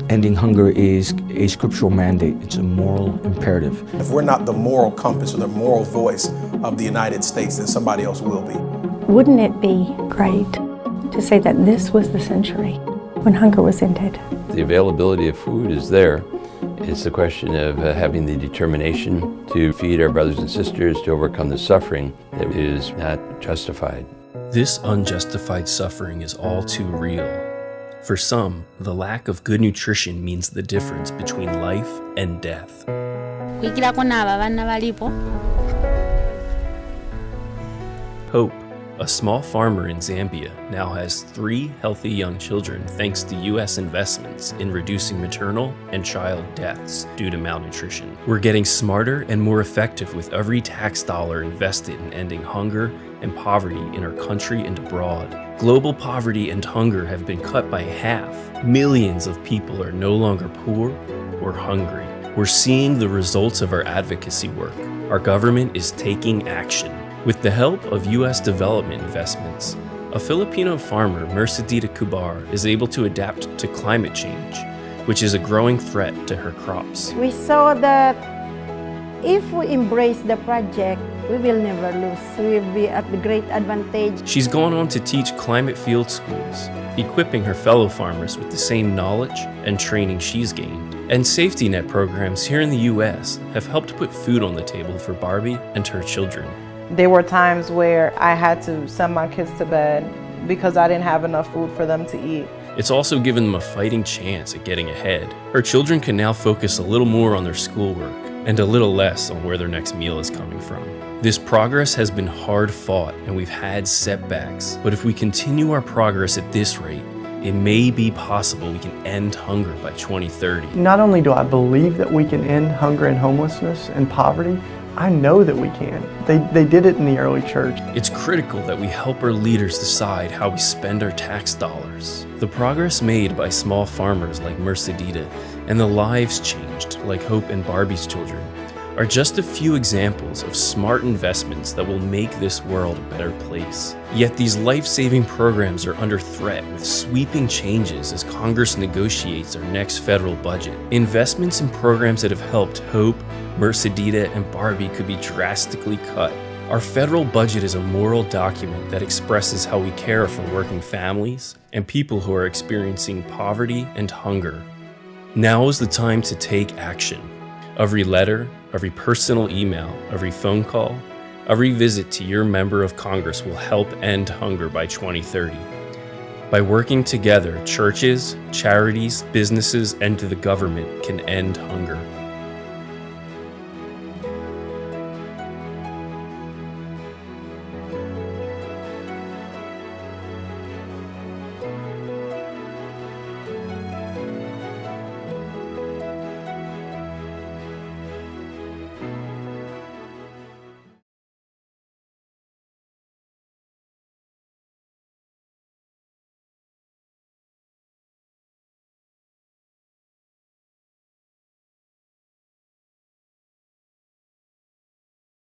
Ending hunger is a scriptural mandate. It's a moral imperative. If we're not the moral compass or the moral voice of the United States, then somebody else will be. Wouldn't it be great to say that this was the century when hunger was ended? The availability of food is there. It's a question of having the determination to feed our brothers and sisters, to overcome the suffering that is not justified. This unjustified suffering is all too real. For some, the lack of good nutrition means the difference between life and death. Hope, a small farmer in Zambia, now has 3 healthy young children thanks to U.S. investments in reducing maternal and child deaths due to malnutrition. We're getting smarter and more effective with every tax dollar invested in ending hunger and poverty in our country and abroad. Global poverty and hunger have been cut by half. Millions of people are no longer poor or hungry. We're seeing the results of our advocacy work. Our government is taking action. With the help of U.S. development investments, a Filipino farmer, Mercedita Cubar, is able to adapt to climate change, which is a growing threat to her crops. We saw that if we embrace the project, we will never lose. We will be at the great advantage. She's gone on to teach climate field schools, equipping her fellow farmers with the same knowledge and training she's gained. And safety net programs here in the U.S. have helped put food on the table for Barbie and her children. There were times where I had to send my kids to bed because I didn't have enough food for them to eat. It's also given them a fighting chance at getting ahead. Her children can now focus a little more on their schoolwork and a little less on where their next meal is coming from. This progress has been hard fought and we've had setbacks, but if we continue our progress at this rate, it may be possible we can end hunger by 2030. Not only do I believe that we can end hunger and homelessness and poverty, I know that we can. They did it in the early church. It's critical that we help our leaders decide how we spend our tax dollars. The progress made by small farmers like Mercedita and the lives changed like Hope and Barbie's children are just a few examples of smart investments that will make this world a better place. Yet these life-saving programs are under threat with sweeping changes as Congress negotiates our next federal budget. Investments in programs that have helped Hope, Mercedita, and Barbie could be drastically cut. Our federal budget is a moral document that expresses how we care for working families and people who are experiencing poverty and hunger. Now is the time to take action. Every letter, every personal email, every phone call, every visit to your member of Congress will help end hunger by 2030. By working together, churches, charities, businesses, and the government can end hunger.